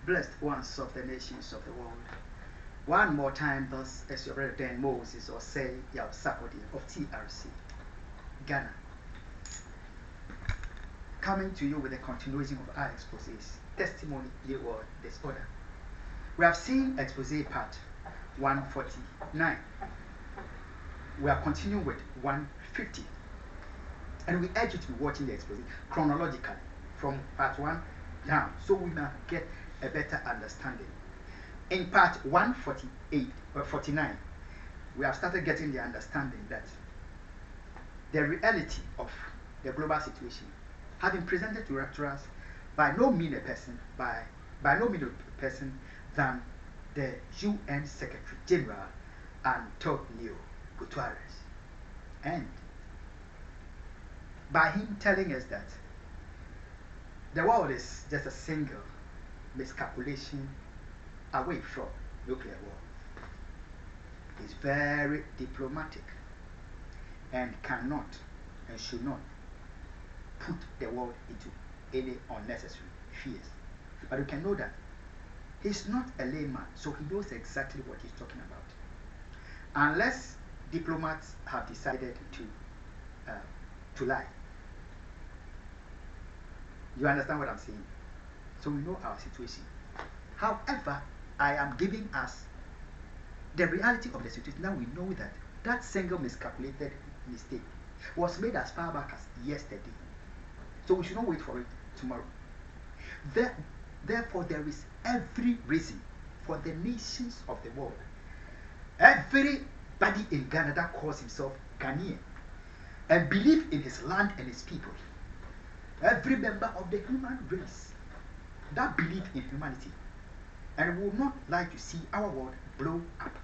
blessed ones of the nations of the world. One more time, thus as your brother Dan Moses or say your Sakodi of TRC, Ghana. Coming to you with a continuation of our exposés, testimony, ye word, disorder. We have seen exposé part 149. We are continuing with 150. And we urge you to be watching the exposé chronologically from part 1 down so we may get a better understanding. In part 49, we have started getting the understanding that the reality of the global situation have been presented to us by no mean a person, by no mean a person than the UN Secretary General Antonio Guterres. And by him telling us that the world is just a single miscalculation away from nuclear war. He's very diplomatic and cannot and should not put the world into any unnecessary fears. But you can know that he's not a layman, so he knows exactly what he's talking about. Unless diplomats have decided to lie. You understand what I'm saying? So we know our situation. However, I am giving us the reality of the situation. Now we know that that single miscalculated mistake was made as far back as yesterday. So we should not wait for it tomorrow. Therefore, there is every reason for the nations of the world, everybody in Ghana that calls himself Ghanaian and believe in his land and his people, every member of the human race that believe in humanity and would not like to see our world blow up.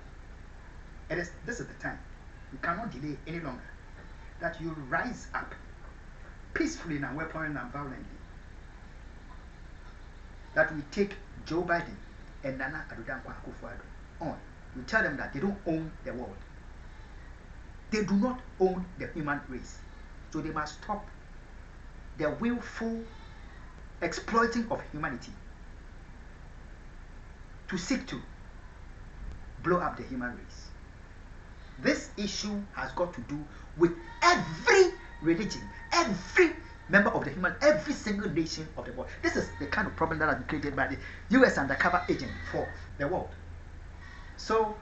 This is the time. You cannot delay any longer. That you rise up peacefully and weaponly and violently. That we take Joe Biden and Nana Addo Akufo on. We tell them that they don't own the world. They do not own the human race. So they must stop the willful exploiting of humanity to seek to blow up the human race. This issue has got to do with every religion, every member of the human, every single nation of the world. This is the kind of problem that has been created by the US undercover agent for the world. So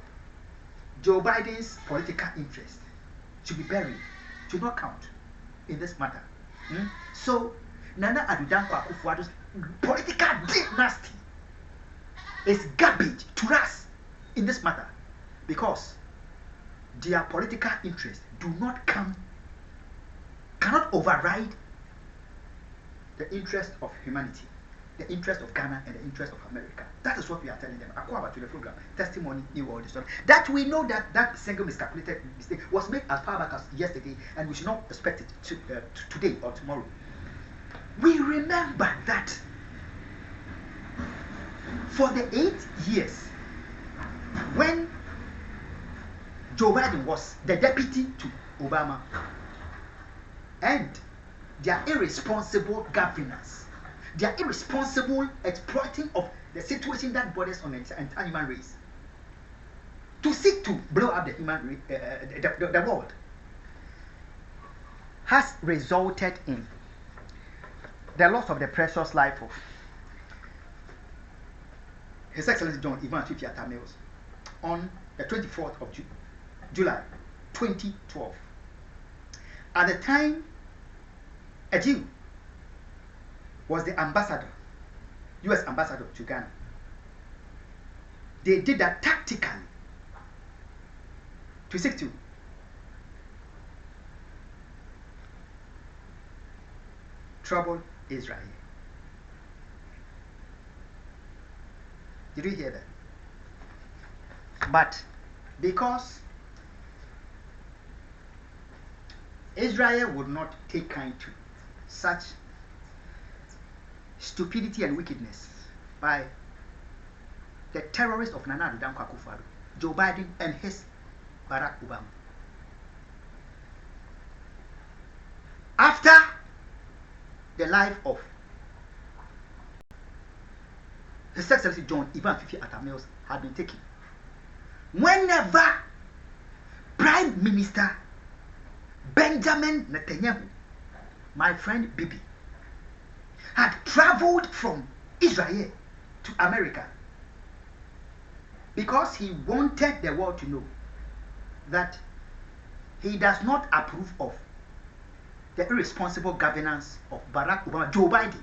Joe Biden's political interest should be buried, should not count in this matter. So Nana Addo Akufo-Addo's political dynasty is garbage to us in this matter because their political interests cannot override the interest of humanity, the interest of Ghana and the interest of America. That is what we are telling them. According to the program, testimony, new world history, that we know that single miscalculated mistake was made as far back as yesterday, and we should not expect it today or tomorrow. We remember that for the 8 years when Joe Biden was the deputy to Obama and their irresponsible governance, their irresponsible exploiting of the situation that borders on the entire human race to seek to blow up the human the world has resulted in the loss of the precious life of His Excellency John Ivan Tufiata Mills on the 24th of July 2012. At the time, a Jew was the ambassador, US ambassador to Ghana. They did that tactically to seek to trouble Israel. Did you hear that? But because Israel would not take kind to such stupidity and wickedness by the terrorists of Nana Addo Akufo-Addo, Joe Biden and his Barack Obama. After the life of His Excellency John Ivan Fifi Atamils had been taken. Whenever Prime Minister Benjamin Netanyahu, my friend Bibi, had traveled from Israel to America because he wanted the world to know that he does not approve of the irresponsible governance of Barack Obama, Joe Biden,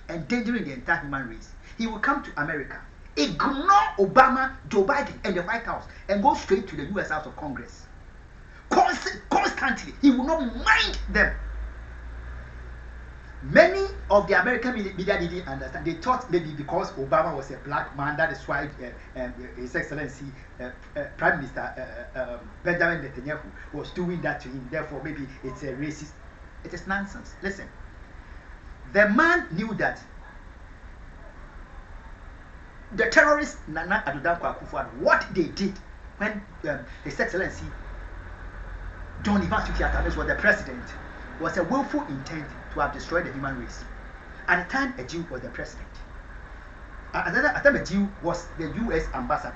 endangering the entire human race. He will come to America, ignore Obama, Joe Biden, and the White House, and go straight to the U.S. House of Congress. Constantly, he will not mind them. Many of the American media didn't understand. They thought maybe because Obama was a black man, that is why His Excellency Prime Minister Benjamin Netanyahu was doing that to him. Therefore, maybe it's a racist. It is nonsense. Listen, the man knew that the terrorist Nana Addo Akufo, what they did when His Excellency John Ivan was the president, was a willful intent to have destroyed the human race. At the time, a Jew was the president. At the time, a Jew was the U.S. ambassador.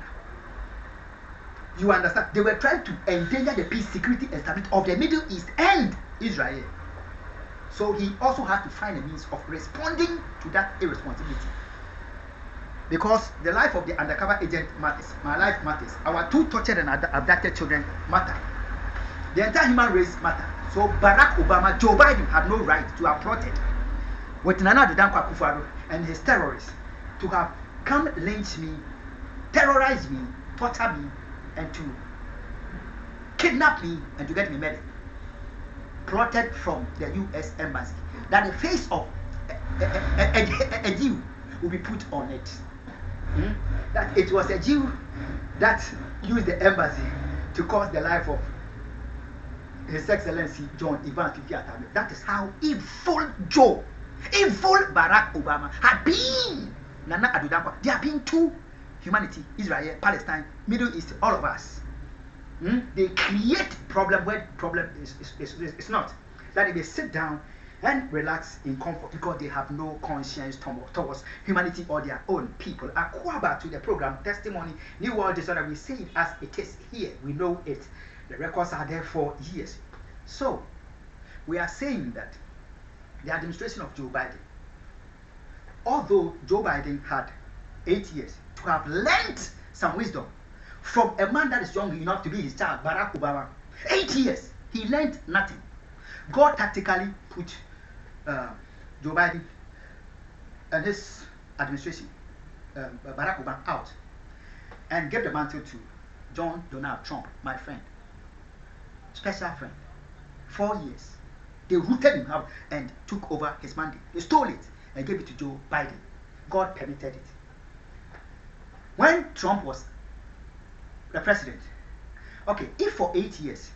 You understand? They were trying to endanger the peace, security, and stability of the Middle East and Israel. So he also had to find a means of responding to that irresponsibility. Because the life of the undercover agent matters. My life matters. Our 2 tortured and abducted children matter. The entire human race matter. So Barack Obama, Joe Biden had no right to have plotted with Nana Addo Akufo and his terrorists to have come lynch me, terrorize me, torture me, and to kidnap me and to get me murdered. Plotted from the U.S. Embassy that the face of a Jew will be put on it. That it was a Jew that used the embassy to cause the life of His Excellency John Ivan Fifi Atamils. That is how evil Barack Obama had been. Nana Addo Akufo, they have been to humanity, Israel, Palestine, Middle East, all of us. They create problem where problem is not. That if they sit down and relax in comfort because they have no conscience towards humanity or their own people. Akwaba to the program Testimony, New World Disorder. We say it as it is here. We know it. The records are there for years. So, we are saying that the administration of Joe Biden, although Joe Biden had 8 years to have learned some wisdom from a man that is young enough to be his child, Barack Obama, 8 years, he learned nothing. God tactically put Joe Biden and his administration, Barack Obama, out and gave the mantle to John Donald Trump, my friend, special friend. 4 years. They rooted him out and took over his mandate. They stole it and gave it to Joe Biden. God permitted it. When Trump was the president, okay, if for 8 years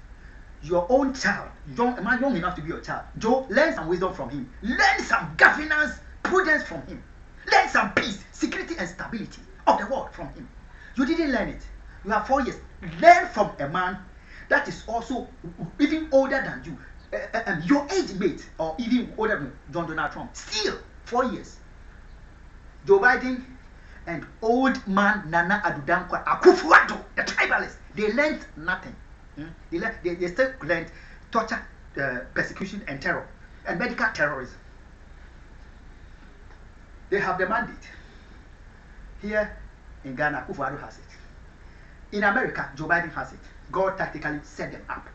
your own child, a man young enough to be your child, Joe, learn some wisdom from him, learn some governance, prudence from him, learn some peace, security, and stability of the world from him. You didn't learn it. You have 4 years. Learn from a man that is also even older than you, your age mate, or even older than John Donald Trump. Still 4 years. Joe Biden and old man Nana Addo Akufo, the tribalists, they learned nothing. They still learned torture, persecution, and terror, and medical terrorism. They have the mandate. Here in Ghana, Akufo has it. In America, Joe Biden has it. God tactically set them up.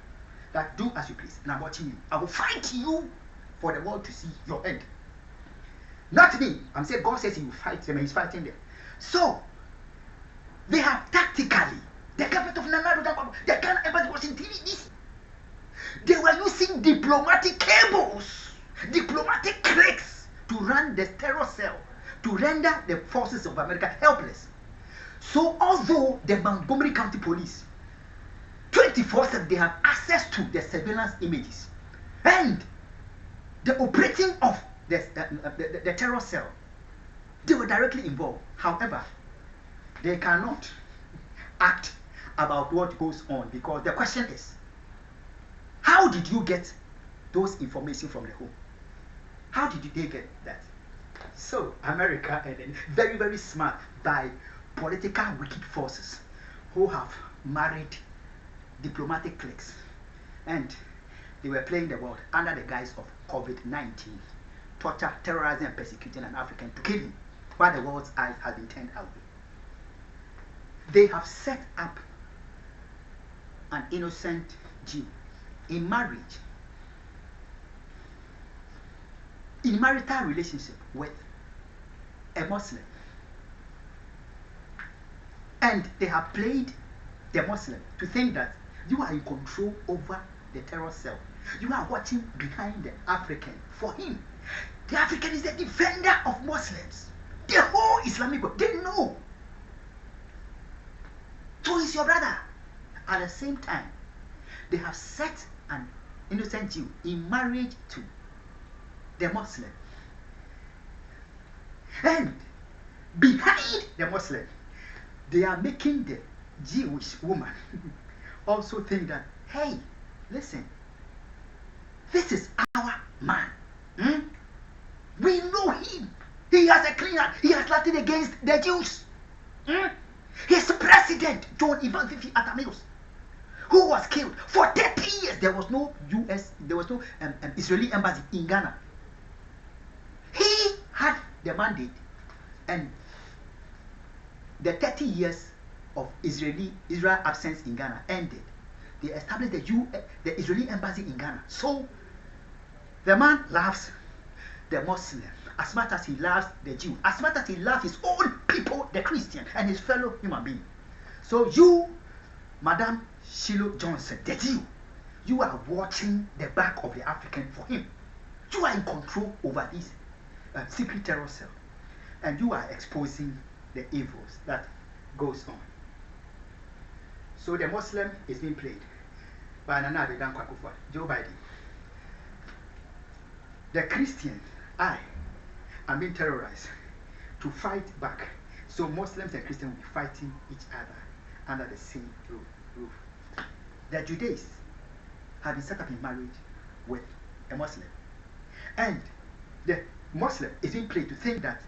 That do as you please, and I'm watching you. I will fight you for the world to see your end. Not me. I'm saying God says he will fight them, and he's fighting them. So, they have tactically, the government of Nana Addo Akufo, the Ghana embassy was in this. They were using diplomatic cables, diplomatic clicks to run the terror cell, to render the forces of America helpless. So, although the Montgomery County Police 24/7, they have access to the surveillance images and the operating of the terror cell, they were directly involved. However, they cannot act about what goes on because the question is, how did you get those information from the home? How did they get that? So America, and then very, very smart by political wicked forces who have married diplomatic cliques, and they were playing the world under the guise of COVID-19, torture, terrorizing, and persecuting an African to kill him, while the world's eyes have been turned away. They have set up an innocent Jew in marriage, in marital relationship with a Muslim, and they have played the Muslim to think that you are in control over the terror cell. You are watching behind the African for him. The African is the defender of Muslims. The whole Islamic world, they know. So he's your brother. At the same time, they have set an innocent Jew in marriage to the Muslim. And behind the Muslim, they are making the Jewish woman also think that, hey, listen, this is our man. We know him. He has a clean hand. He has nothing against the Jews. His president, John Ivan Fifi Atamios, who was killed for 30 years. There was no Israeli embassy in Ghana. He had the mandate, and the 30 years of Israel absence in Ghana ended. They established the Israeli embassy in Ghana. So the man loves the Muslim as much as he loves the Jew, as much as he loves his own people, the Christian, and his fellow human being. So you, Madam Shiloh Johnson, the Jew, you are watching the back of the African for him. You are in control over this secret terror cell, and you are exposing the evils that goes on. So the Muslim is being played by Nana Addo Akufo, Joe Biden. The Christian, I'm being terrorized to fight back. So Muslims and Christians will be fighting each other under the same roof. The Judeans have been set up in marriage with a Muslim. And the Muslim is being played to think that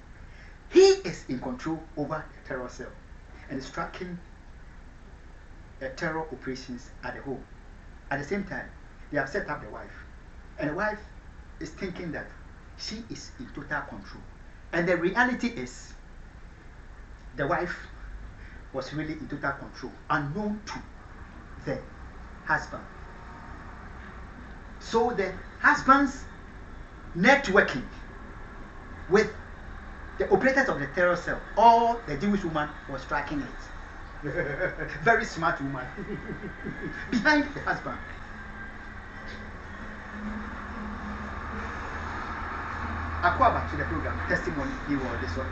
he is in control over the terror cell and is tracking terror operations at the home. At the same time, they have set up the wife. And the wife is thinking that she is in total control. And the reality is, the wife was really in total control, unknown to the husband. So the husband's networking with the operators of the terror cell, or the Jewish woman was tracking it. Very smart woman. Behind the husband. Back to the program, testimony, he was this one.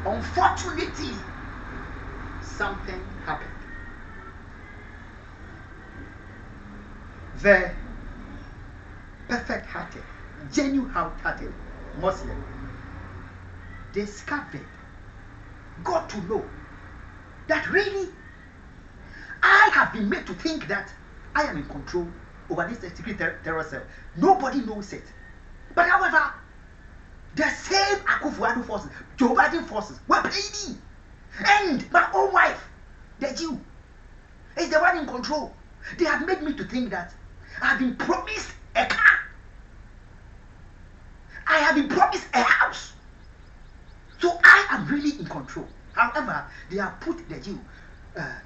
Unfortunately, something happened. The perfect-hearted, genuine-hearted Muslim discovered, got to know that really I have been made to think that I am in control over this secret terror cell. Nobody knows it. But however, the same Akufo forces, Joe Biden forces, were playing me. And my own wife, the Jew, is the one in control. They have made me to think that I have been promised a car. I have been promised a house. So I am really in control. However, they have put the Jew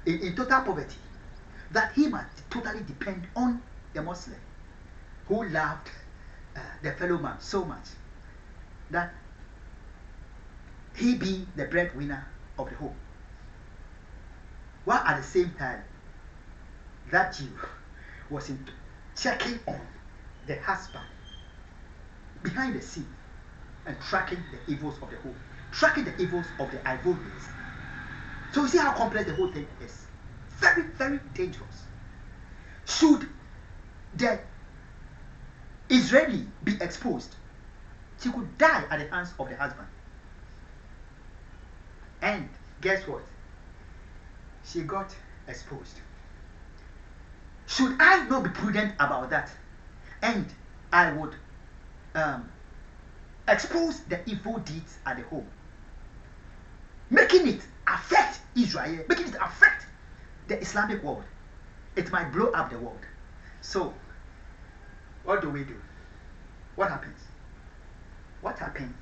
in total poverty, that he must totally depend on the Muslim who loved the fellow man so much that he be the breadwinner of the home. While at the same time, that Jew was checking on the husband behind the scene and tracking the evils of the home, tracking the evils of the Ivorians. So you see how complex the whole thing is. Very, very dangerous. Should the Israeli be exposed, she could die at the hands of the husband. And guess what? She got exposed. Should I not be prudent about that? And I would expose the evil deeds at the home, making it affect Israel, making it affect the Islamic world. It might blow up the world. So, what do we do? What happens? What happens?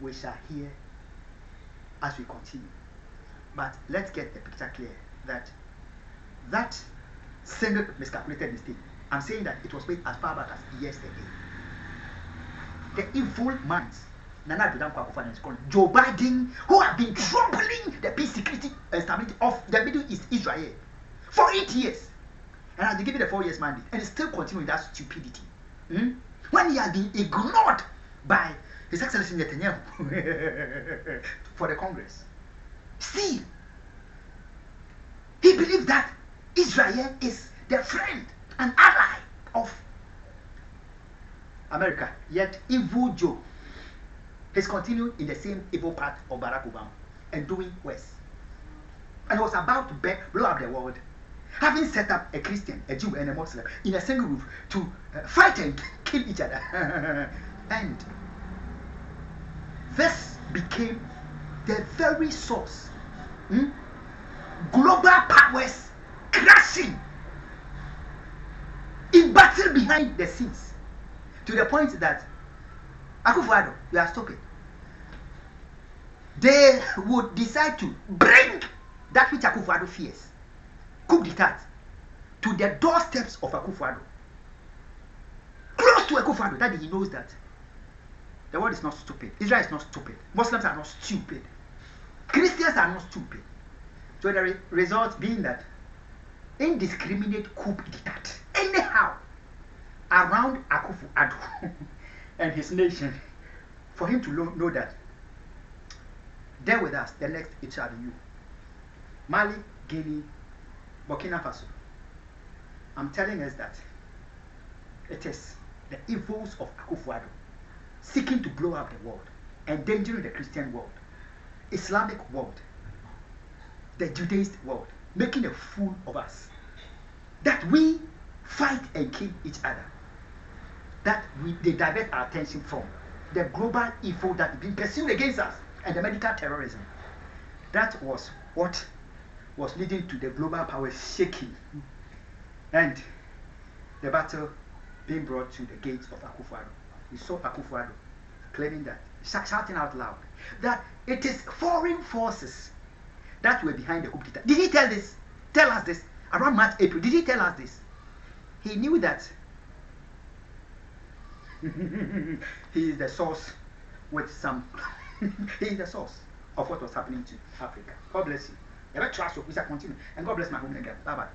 We shall hear as we continue. But let's get the picture clear that single miscalculated mistake, I'm saying that it was made as far back as yesterday. The evil minds, Nana Addo Akufo and Joe Biden, who have been troubling the peace, security, and stability of the Middle East, Israel, for 8 years. And has been given a 4 years mandate, and is still continuing that stupidity. When he has been ignored by His Excellency Netanyahu for the Congress. See, he believes that Israel is the friend and ally of America. Yet evil Joe has continued in the same evil path of Barack Obama and doing worse. And was about to blow up the world, having set up a Christian, a Jew, and a Muslim in a single roof to fight and kill each other. And this became the very source. Global powers crashing in battle behind the scenes, to the point that Akufo Addo, you are stupid. They would decide to bring that which Akufo Addo fears, coup d'etat, to the doorsteps of Akufo Addo, close to Akufo Addo, that he knows that the world is not stupid, Israel is not stupid, Muslims are not stupid, Christians are not stupid. So the result being that indiscriminate coup d'etat, anyhow, around Akufo Addo and his nation, for him to know that there with us, the next it shall be you. Mali, Guinea, Burkina Faso. I'm telling us that it is the evils of Akufo Addo seeking to blow up the world, endangering the Christian world, Islamic world, the Judaist world, making a fool of us, that we fight and kill each other, that they divert our attention from the global evil that is being pursued against us and the medical terrorism. That was what was leading to the global power shaking and the battle being brought to the gates of Akufo Addo. We saw Akufo Addo claiming that, shouting out loud, that it is foreign forces that were behind the coup d'etat. Did he tell us this around March, April? Did he tell us this? He knew that he is the source with some he is the source of what was happening to Africa. God bless you. You ever trust your visa continue, and God bless my home again. Bye bye.